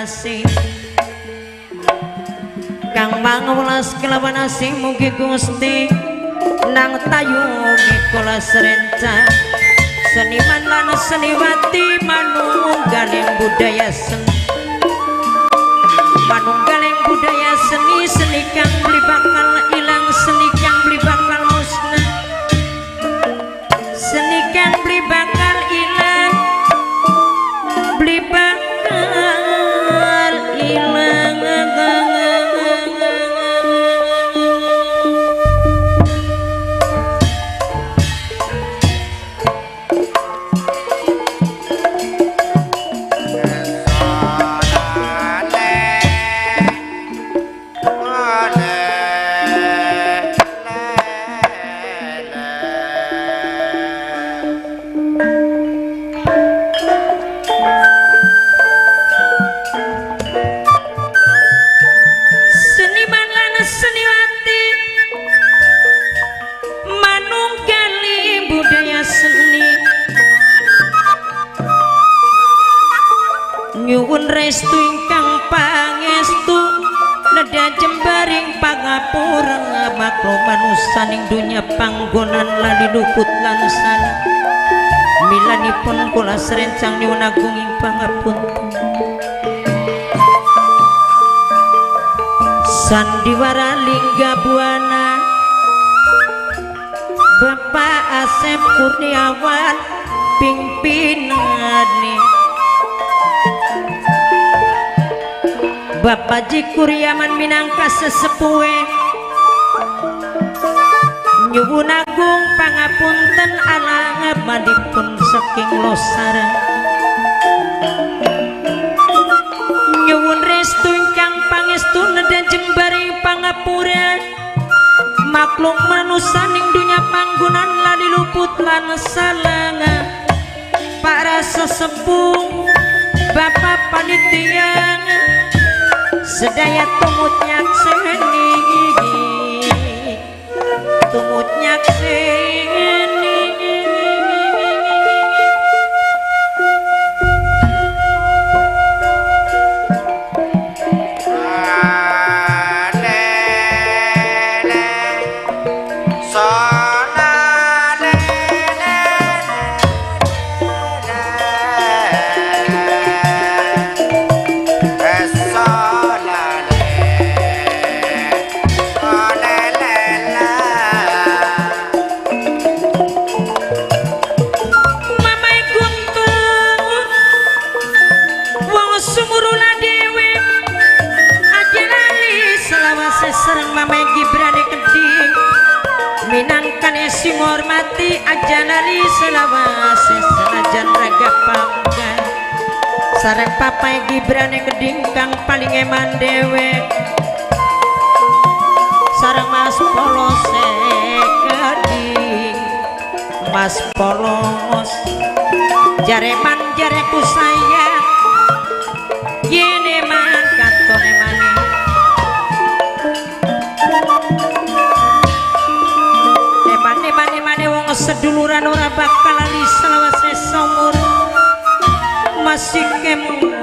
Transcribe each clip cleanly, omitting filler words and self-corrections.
asih kang mangulas kelawan asih mugi Gusti nang tayungi kula serenca seniman lan seniwati manunggaling budaya seni manunggaling budaya seni seni kang beli bakal ilang seni kang beli bakal musnah seni kang beli bakal ilang beli bakal ilang nyuwun restu ingkang pangestu nedha jembaring pangapura maklum manusaning dunya panggonan lan luput lan sana milanipun kula serencang nyuwun agung ing pangapunten sandiwara lingga buana Bapak Asep Kurniawan pimpinane Bapak Jikuryaman minangka sesepuhe nyuwun agung pangapunten alang abadipun saking losara nyuwun restu ingkang pangestu nedha jembaring pangapura maklum manusaning dunya panggonan lan luput lan salanga para sesepuh Bapak panitia sedaya tumut nyakseni tumut nyakseni minangkane sing hormati ajanali selawase senajan raga pangga sareng papai Gibrane Keding kang paling eman dewek sareng Mas Polose Keding Mas Polos jareman jareku saya yene man katone mane wong seduluran ora bakal lali selawase saumur masih kemot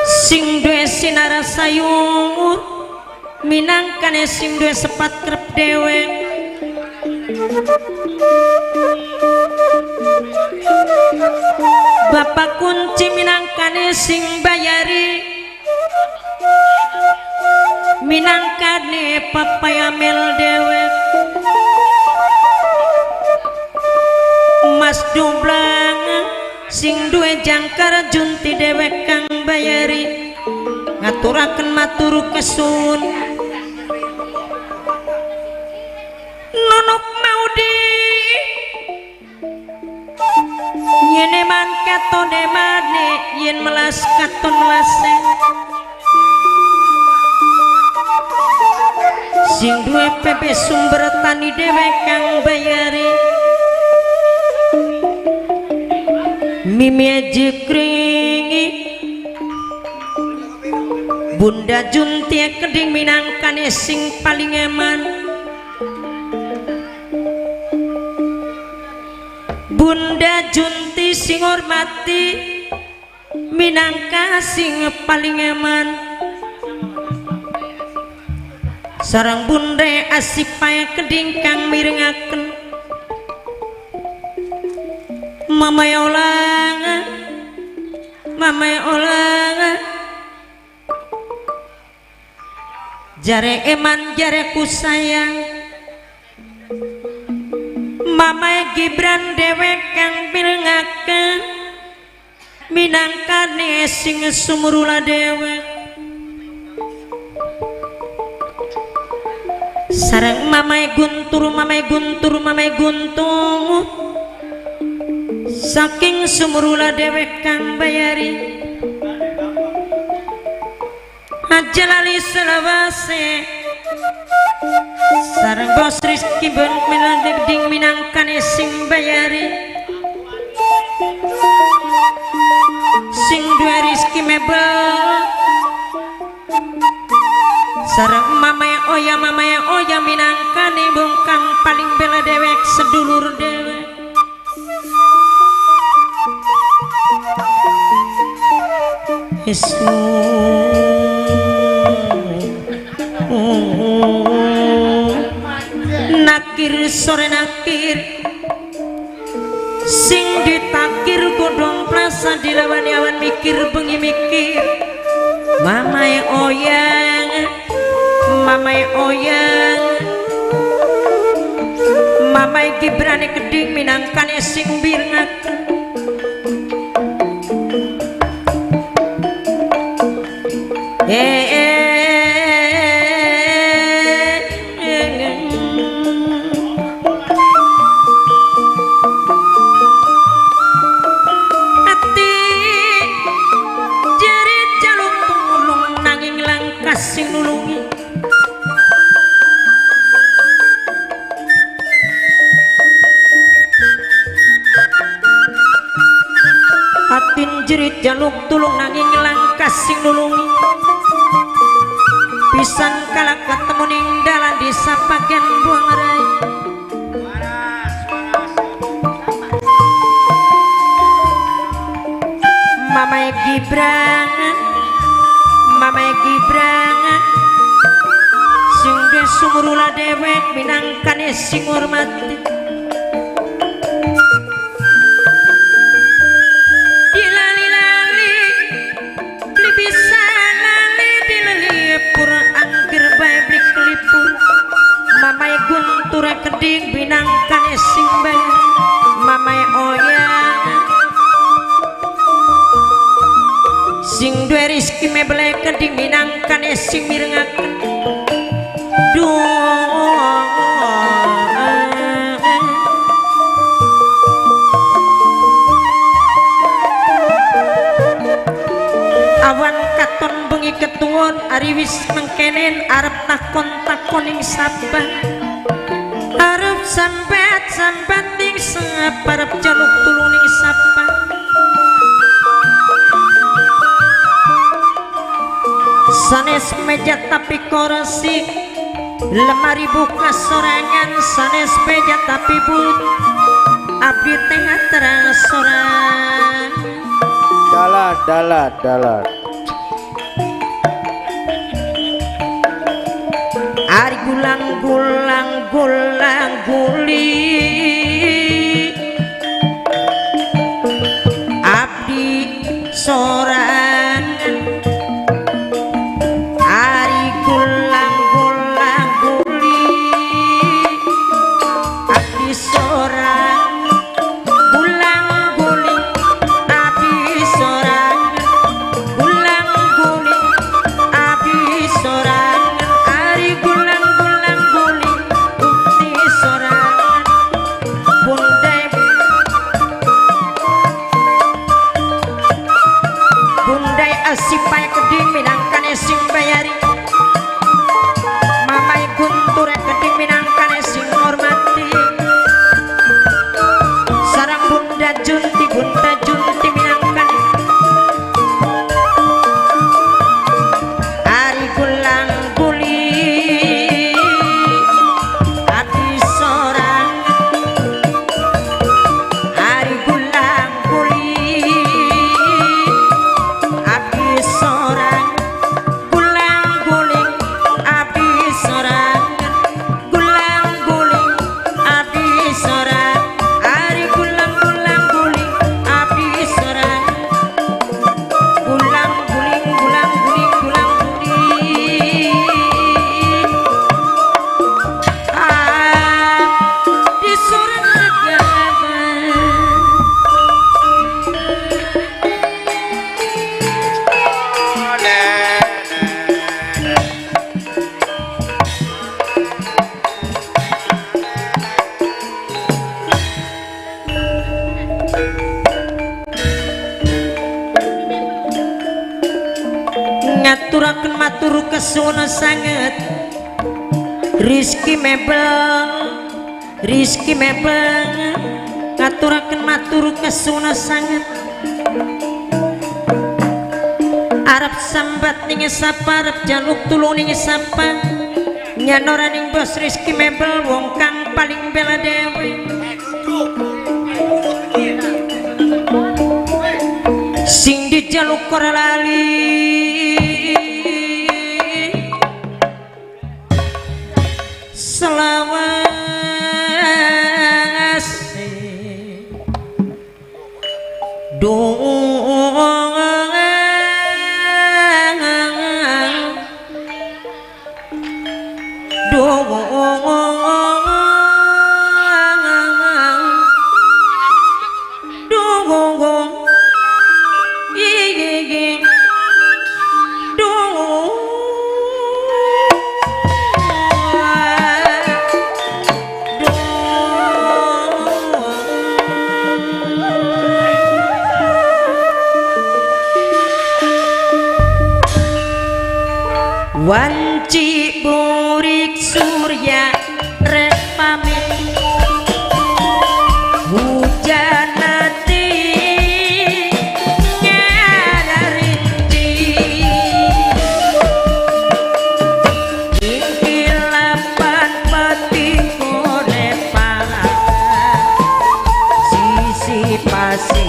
sing duwe sinar sayur minangkane sing duwe sepat krep dhewe Bapak kunci minangkane sing bayari minangkane papaya mel dewek jangkar junti dewek kang bayari ngaturaken matur kesun nunuk maudi nyene man katone mane yen melas katon wase sing duwe pepe sumber tani dewek kang bayari mimi jekringi Bunda Junti keding minangkane sing paling eman Bunda Junti sing hormati minangka sing paling eman sarang Bunda asik pae keding kang mirengaken Mama ya olang jare eman jare ku sayang Mama Gibran dewek kang mirengaken minangkane sing sumurula dewek sareng Mama Guntur saking sumurula dewek kang bayari aja lali selawase sareng bos Rizky ben milading minangkane sing bayari sing duwe Rizky mebel sareng Mama ya oya minangkane bongkang paling bela dewek sedulur dewek nakir sore nakir sing ditakir godong plasa dilawani awan mikir bengi mikir Mama ya oyang Mama Gibran keding minangkane sing birengaken hati jerit jaluk pengulung nanging langkas sing nulungi hatin jerit jaluk tulung nanging langkas sing nulungi pisan kala ketemu ning dalan di sapagen buang rai Mama Gibran sing de sumurula dewek minangkane sing hormati dilali-lali beli bisa lali dilelipur angger bae beli kelipur Mama Guntur keding minangkane sing bae Mama oya sing duwe Rizky mebele keding minangkane sing mirengaken awan katon bengi ketuwon ari wis mengkenen arep takon-takoning sabar arep sambat ning saparep jaluk tulung ning sapa sanes meja tapi korosik lemari buka sorangan sanes meja tapi but abdi tengah terang sorang dalat ari gulang guli abdi sorangan ari gulang guli abdi sorang gulang guli abdi matur kesuna sanget Rizky Mebel ngaturaken matur kesuna sanget Arab sambat ning sapa arep jaluk tulung ning sapa nyanoraning bos Rizky Mebel wong kang paling bela dewe sing dijaluk ora lali selawase wanci burik surya rek pamit hujan nanti nyadarinti ingkilapan peti konepan sisi pasi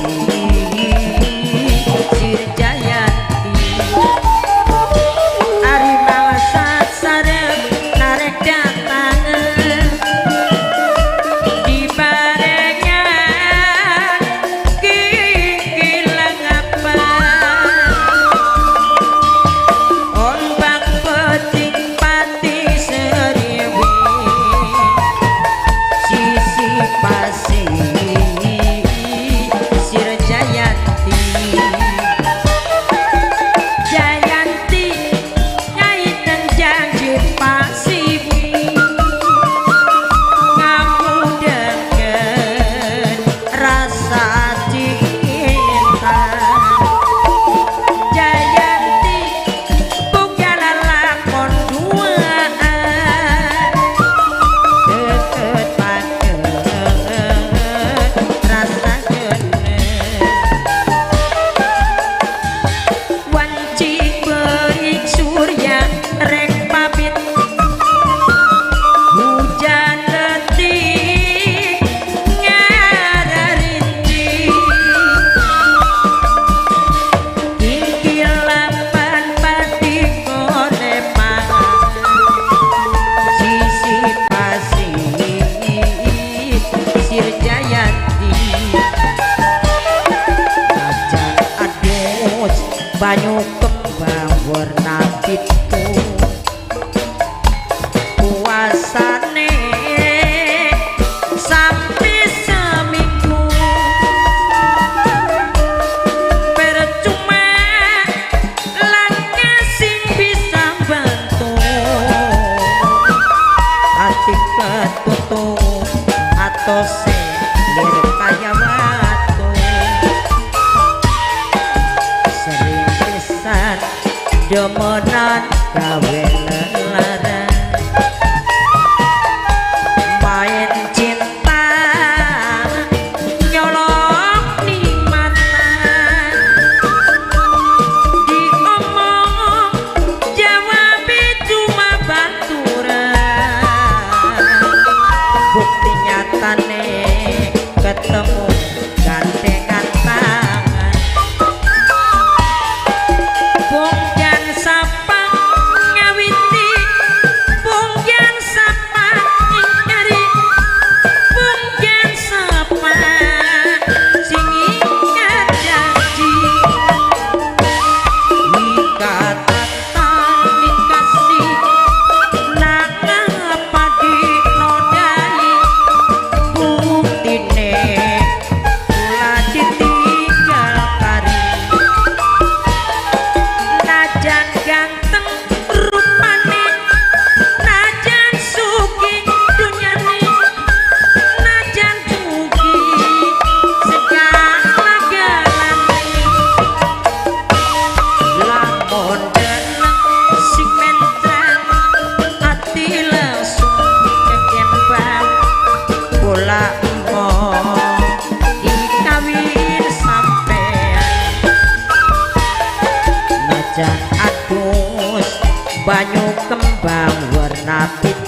banyu kembang warna pitu puasane sampai seminggu percuma langkah sing bisa bantu hati ketutup atau selir kaya batu demenan gawe lelaran main cinta nyolong di mata diomong jawab cuma baturan bukti nyatane ketemu gandengan tangan bongjan sapa ngawiti bongjan sapa nyari bongjan sapa sing ingat janji ikatan dikasih nang apa dinodai buktine nabi